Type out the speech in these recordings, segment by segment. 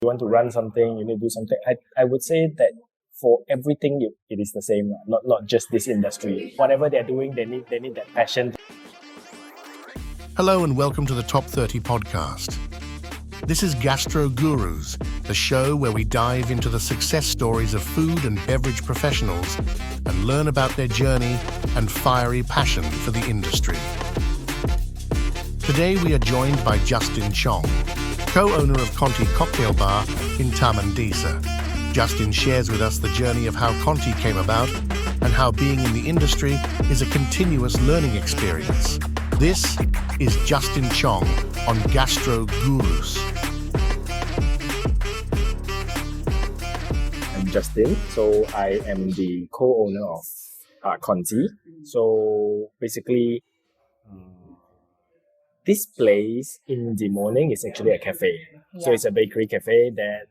You want to run something, you need to do something. I would say that for everything, it is the same, not just this industry. Whatever they're doing, they need that passion. Hello and welcome to the Top 30 podcast. This is Gastro Gurus, the show where we dive into the success stories of food and beverage professionals and learn about their journey and fiery passion for the industry. Today we are joined by Justin Chong, co-owner of Conti Cocktail Bar in Taman Desa. Justin shares with us the journey of how Conti came about and how being in the industry is a continuous learning experience. This is Justin Chong on Gastro Gurus. I'm Justin, so I am the co-owner of Conti. So basically, this place in the morning is actually a cafe. Yeah. So it's a bakery cafe. Then,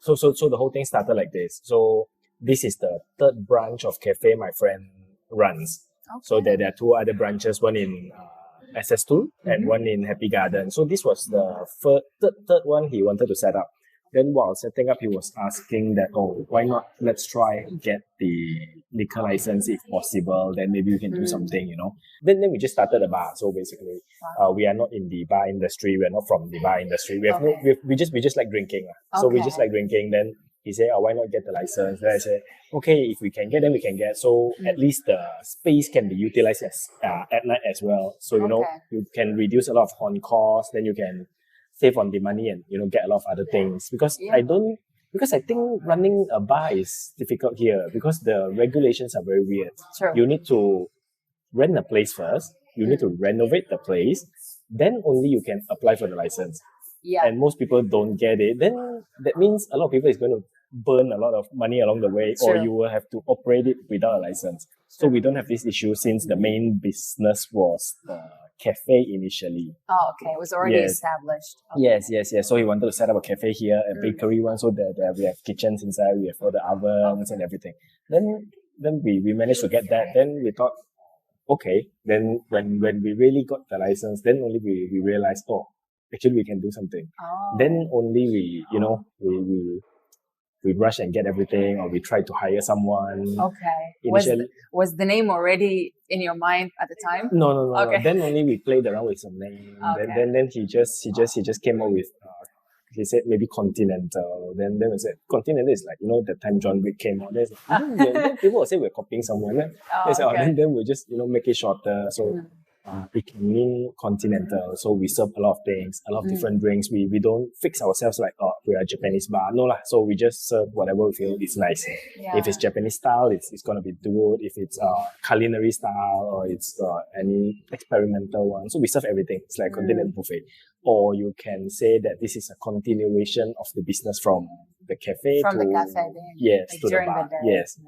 so the whole thing started like this. So this is the third branch of cafe my friend runs. Okay. So there are two other branches, one in SS2 and one in Happy Garden. So this was the third one he wanted to set up. Then while setting up, he was asking that, why not let's try get the liquor license if possible, then maybe we can do something, Then we just started a bar. So basically, we are not in the bar industry. We are not from the bar industry. We just like drinking. So we just like drinking. Then he said, why not get the license? Then I said, okay, if we can get, then we can get. So at least the space can be utilized at night as well. So, you can reduce a lot of on costs, then you can save on the money and, get a lot of other things. Because I think running a bar is difficult here because the regulations are very weird. True. You need to rent a place first. You need to renovate the place. Then only you can apply for the license. Yeah. And most people don't get it. Then that means a lot of people is going to burn a lot of money along the way, or you will have to operate it without a license. So we don't have this issue since the main business was the cafe initially. Oh, okay. It was already established. Okay. Yes. So he wanted to set up a cafe here, a bakery one, so that we have kitchens inside, we have all the ovens and everything. Then we managed to get that. Then we thought, okay. Then when we really got the license, then only we realized, actually we can do something. Oh. Then only we rush and get everything, or we try to hire someone. Okay. Was the name already in your mind at the time? No. Okay. Then only we played around with some name. Okay. Then he just came up with he said maybe Continental. Then we said Continental is like, the time John Wick came out. There's people will say we're copying someone. Then we'll just make it shorter. So it can mean continental. So we serve a lot of things, a lot of different drinks. We don't fix ourselves like, we are a Japanese bar. No lah. So we just serve whatever we feel is nice. Yeah. If it's Japanese style, it's going to be good. If it's culinary style, or it's any experimental one. So we serve everything. It's like a continental buffet. Or you can say that this is a continuation of the business from the cafe to the cafe. Yes, like to the bar. Yes.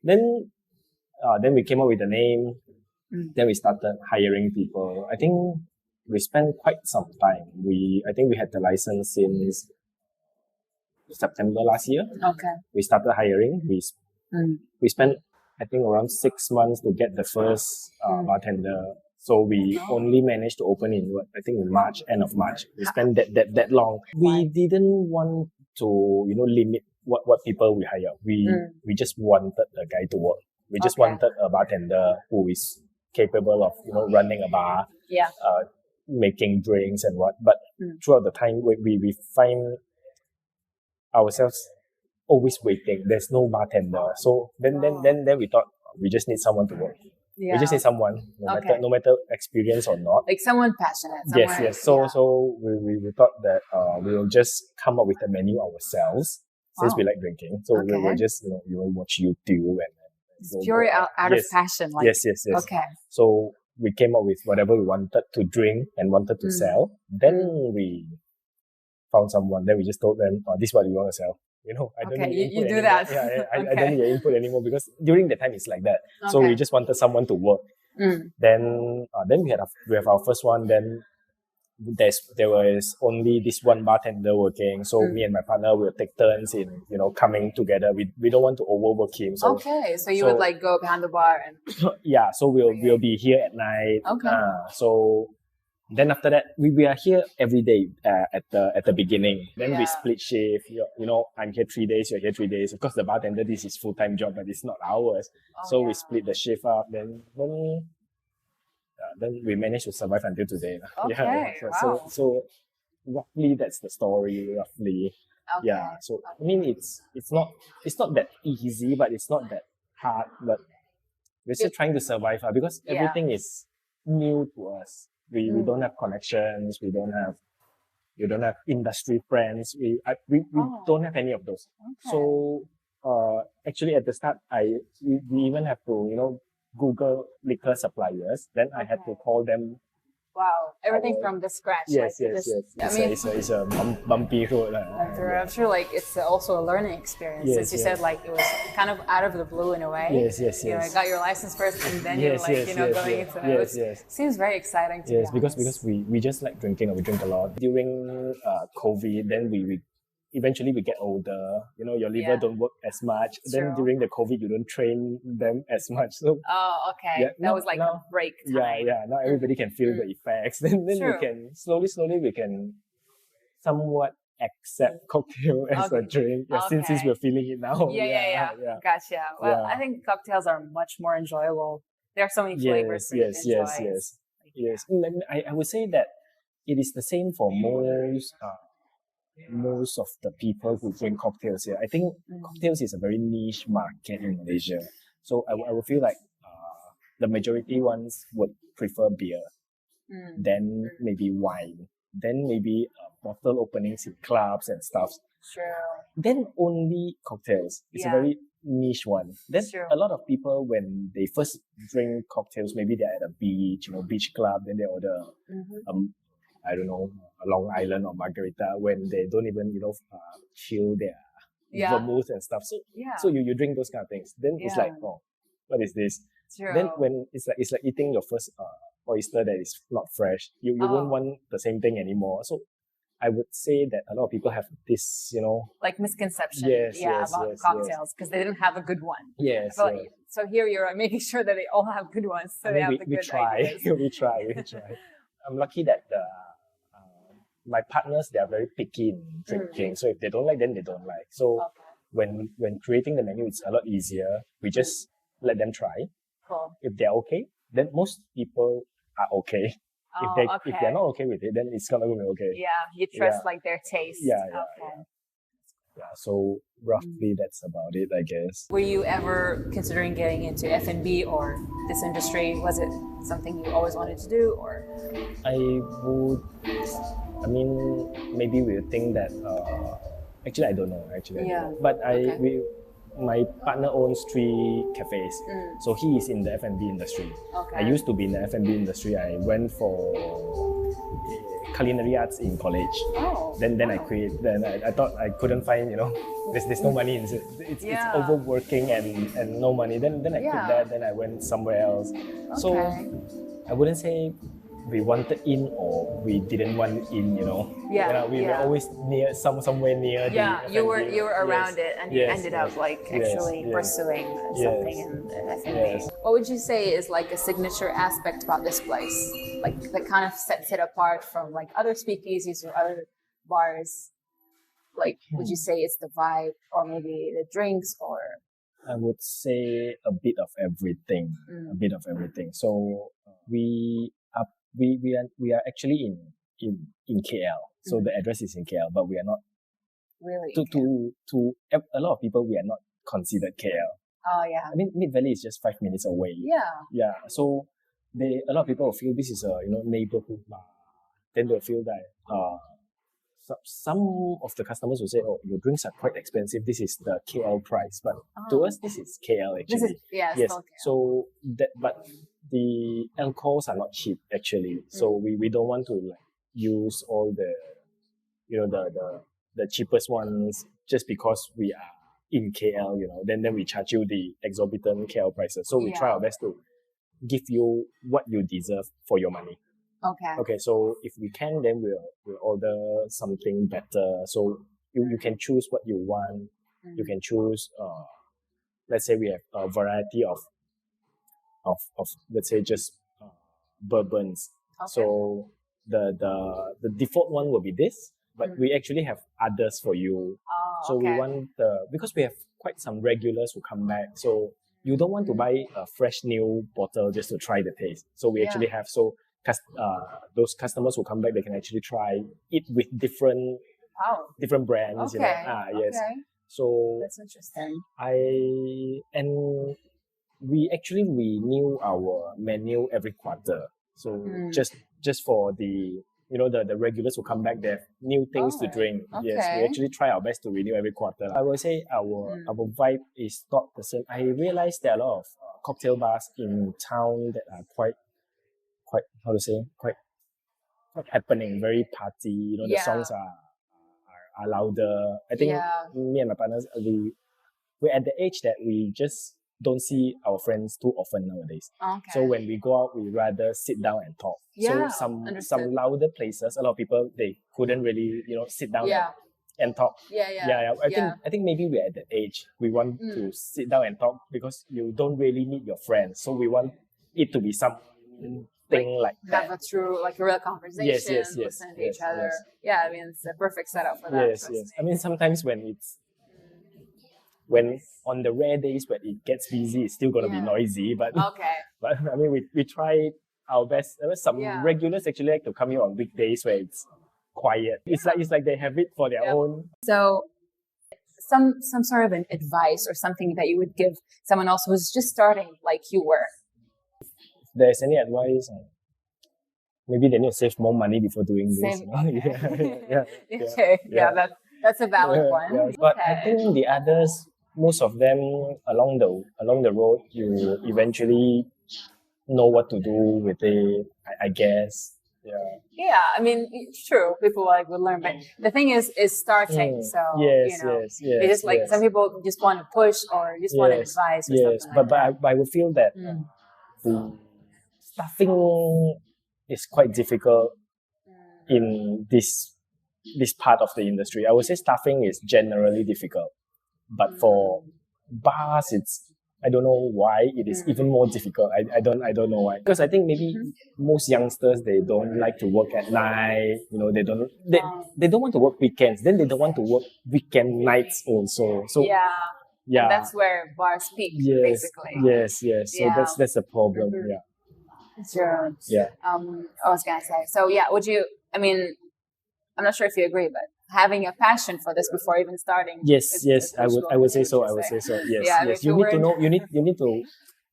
Yeah. Then we came up with the name. Then we started hiring people. I think we spent quite some time. I think we had the license since September last year. Okay. We started hiring. We spent, I think, around 6 months to get the first bartender. So we only managed to open in March, end of March. We spent that long. We didn't want to, limit what people we hire. We just wanted a guy to work. We just wanted a bartender who is capable of running a bar, making drinks and what. But throughout the time, we find ourselves always waiting. There's no bartender. So then we thought we just need someone to work. Yeah. We just need someone, no matter experience or not. Like someone passionate. Yes. So we thought that we will just come up with a menu ourselves since we like drinking. So we will just we will watch YouTube and. It's purely out of passion. Yes. Okay. So we came up with whatever we wanted to drink and wanted to sell. Then we found someone. Then we just told them, this is what we want to sell. I don't need you do anymore. that. Yeah, I don't need your input anymore because during the time it's like that. Okay. So we just wanted someone to work. Then we have our first one. Then there was only this one bartender working. So me and my partner will take turns in, coming together. We don't want to overwork him. So, so you would go behind the bar and yeah. So we'll be here at night. Okay. So Then after that, we are here every day at the beginning. Then we split shift. I'm here 3 days, you're here 3 days. Of course, the bartender, this is full-time job, but it's not ours. So we split the shift up. Then we managed to survive until today. Okay, wow. So roughly that's the story. Roughly, Okay. yeah. So I mean, it's not that easy, but it's not that hard. But we're still trying to survive because everything is new to us. We don't have connections. We don't have industry friends. We don't have any of those. Okay. So actually at the start, we even have to Google liquor suppliers. Then I had to call them. Wow, everything from the scratch. Yes. It's a bumpy road. I'm sure like it's also a learning experience. Since you said like it was kind of out of the blue in a way. Yes. You got your license first and then you're like, going into it. Which seems very exciting to me. Because we just like drinking and we drink a lot. During COVID, then we eventually we get older, your liver don't work as much. Then during the COVID, you don't train them as much. So okay. That was like a break time. Now everybody can feel the effects. Then we can slowly we can somewhat accept cocktail as a drink. Since we're feeling it now. Yeah. Gotcha. Well, I think cocktails are much more enjoyable. There are so many flavors. Yes. I would say that it is the same for most of the people who drink cocktails here. I think cocktails is a very niche market in Malaysia. So I would feel like the majority ones would prefer beer, then maybe wine, then maybe bottle openings in clubs and stuff. Sure. Then only cocktails. It's a very niche one. Then a lot of people, when they first drink cocktails, maybe they're at a beach, beach club, then they order I don't know, a Long Island or Margarita when they don't even, chill their vermouth and stuff. So you drink those kind of things. Then it's like, oh, what is this? True. Then when it's like eating your first oyster that is not fresh, you won't want the same thing anymore. So I would say that a lot of people have this, like misconception about cocktails because they didn't have a good one. Yes. So here you're making sure that they all have good ones. So we try. We try. I'm lucky that my partners, they are very picky in drinking. So if they don't like, then they don't like. So when creating the menu, it's a lot easier. We just let them try. Cool. If they're okay, then most people are okay. If they're not okay with it, then it's gonna be okay. Yeah, you trust like their taste. Yeah. So roughly that's about it, I guess. Were you ever considering getting into F&B or this industry? Was it something you always wanted to do, or? Maybe we would think that. Actually, I don't know. But my partner owns 3 cafes, so he is in the F&B industry. Okay. I used to be in the F&B industry. I went for culinary arts in college. Then I quit. Then I thought I couldn't find, there's no money in it. It's overworking and no money. Then I quit that. Then I went somewhere else. Okay. So I wouldn't say we wanted in or we didn't want in, we were always somewhere near. You were around it, and you ended up actually pursuing something in F&B. What would you say is like a signature aspect about this place, like that kind of sets it apart from like other speakeasies or other bars? Like, would you say it's the vibe, or maybe the drinks, or? I would say a bit of everything. So we are actually in KL. So the address is in KL, but we are not. Really? To a lot of people, we are not considered KL. Oh yeah. I mean, Mid Valley is just 5 minutes away. Yeah. So a lot of people feel this is a neighborhood bar. Then they'll feel that some of the customers will say, "Oh, your drinks are quite expensive. This is the KL price." But to us, this is KL actually. This is yes. Still KL. So but the alcohols are not cheap actually. So we don't want to use all the the cheapest ones just because we are in KL. Then we charge you the exorbitant KL prices. So we try our best to give you what you deserve for your money. Okay, so if we can, then we'll order something better. So you can choose what you want. You can choose, let's say we have a variety of let's say just bourbons. So the default one will be this, but we actually have others for you. So we want because we have quite some regulars who come back. So you don't want to buy a fresh new bottle just to try the taste. So we actually have those customers who come back, they can actually try it with different brands. You know? Yes. So that's interesting. And we actually renew our menu every quarter. So just for the the regulars who come back, they have new things to drink. Yes, we actually try our best to renew every quarter. I would say our vibe is not the same. I realized there are a lot of cocktail bars in town that are quite how to say quite happening, very party. You know, the songs are louder. I think me and my partners we're at the age that we just don't see our friends too often nowadays. So when we go out, we rather sit down and talk. So some louder places, a lot of people they couldn't really sit down and talk. I think maybe we're at that age. We want to sit down and talk because you don't really need your friends. So we want it to be something like that. Have a real conversation. Listen to each other. Yeah, I mean it's a perfect setup for that. Yes. I mean sometimes when on the rare days when it gets busy, it's still gonna be noisy. But I mean we try our best. There were some regulars actually like to come here on weekdays where it's quiet. It's like they have it for their own. So some sort of an advice or something that you would give someone else who's just starting like you were. If there's any advice, maybe they need to save more money before doing this. That's a valid one. But I think the others, most of them along the road, you eventually know what to do with it. I guess. Yeah, I mean, it's true. People would learn, but the thing is starting. So they just some people just want to push or just want advice. Or something but I would feel that the staffing is quite difficult in this part of the industry. I would say staffing is generally difficult, but for bars, I don't know why it is even more difficult. I don't know why. Because I think maybe most youngsters they don't like to work at night. They don't want to work weekends. Then they don't want to work weekend nights also. So and that's where bars peak basically. Yes. So that's the problem. Sure. I was gonna say. So would you? I mean, I'm not sure if you agree, but having a passion for this before even starting. Yes. I would say so. Yes. You need to know. You need to,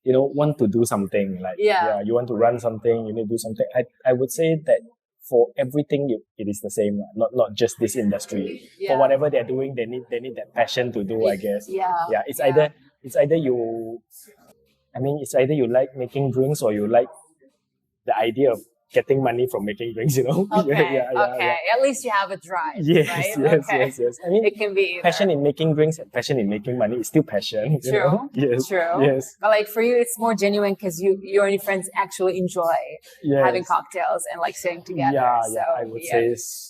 want to do something. You want to run something. You need to do something. I would say that for everything, it is the same. Not just this industry. For whatever they're doing, they need that passion to do. I guess. It's either you. I mean, it's either you like making drinks or you like the idea of getting money from making drinks, Okay. At least you have a drive. Yes. I mean, it can be passion in making drinks and passion in making money is still passion. True. Yes. True. Yes. But for you, it's more genuine because you and your friends actually enjoy having cocktails and sitting together. So,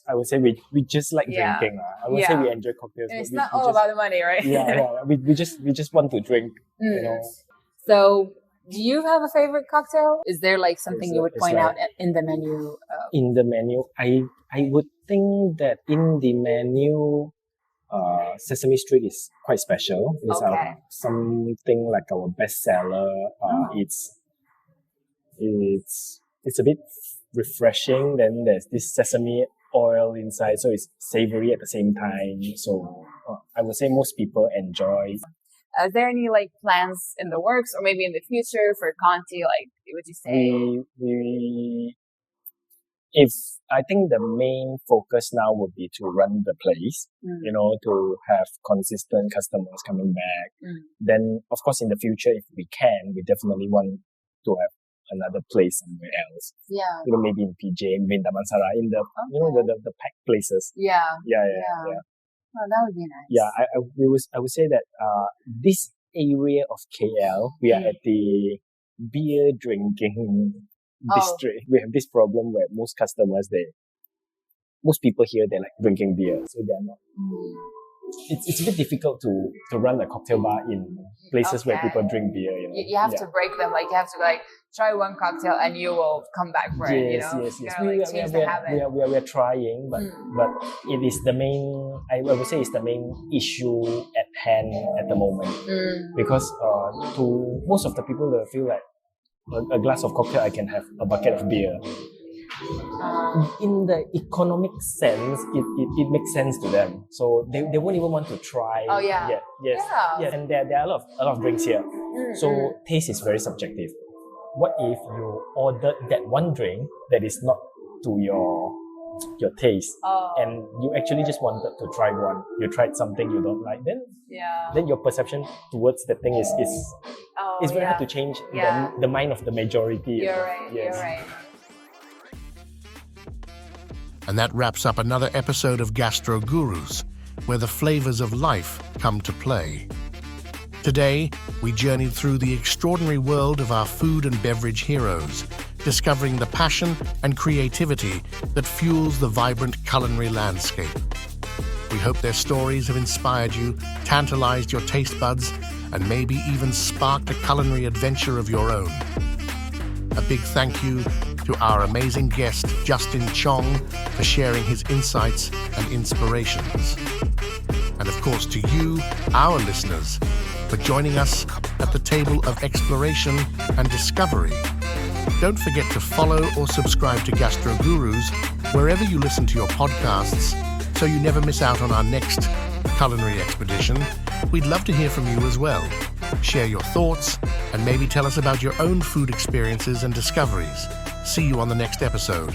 I would say we just like drinking. I would say we enjoy cocktails. And it's not all about the money, right? We just want to drink. So. Do you have a favorite cocktail? Is there something you would point out in the menu? In the menu, I would think that in the menu, Sesame Street is quite special. It's something like our bestseller. It's a bit refreshing. Then there's this sesame oil inside, so it's savory at the same time. So I would say most people enjoy. Is there any plans in the works or maybe in the future for Conti? Would you say? I think the main focus now would be to run the place, to have consistent customers coming back. Then, of course, in the future, if we can, we definitely want to have another place somewhere else. Maybe in PJ, maybe in Damansara, in the the packed places. Yeah. Oh, that would be nice. I would say that this area of KL, we are at the beer drinking district. We have this problem where most people here they like drinking beer, so they're not it's a bit difficult to run a cocktail bar in places where people drink beer. You have to break them. Like you have to try one cocktail and you will come back for it. Yes. Change the habit. We are trying, but it is the main. I would say it's the main issue at hand at the moment because to most of the people they feel like a glass of cocktail I can have a bucket of beer. In the economic sense, it makes sense to them. So they won't even want to try. Oh yeah. Yes. And there are a lot of drinks here. So taste is very subjective. What if you ordered that one drink that is not to your taste, and you actually just wanted to try one? You tried something you don't like, then your perception towards the thing is very hard to change the mind of the majority. You're right. Yes. You're right. And that wraps up another episode of Gastro Gurus, where the flavors of life come to play. Today, we journeyed through the extraordinary world of our food and beverage heroes, discovering the passion and creativity that fuels the vibrant culinary landscape. We hope their stories have inspired you, tantalized your taste buds, and maybe even sparked a culinary adventure of your own. A big thank you to our amazing guest, Justin Chong, for sharing his insights and inspirations. And of course to you, our listeners, for joining us at the table of exploration and discovery. Don't forget to follow or subscribe to Gastro Gurus wherever you listen to your podcasts so you never miss out on our next culinary expedition. We'd love to hear from you as well. Share your thoughts and maybe tell us about your own food experiences and discoveries. See you on the next episode.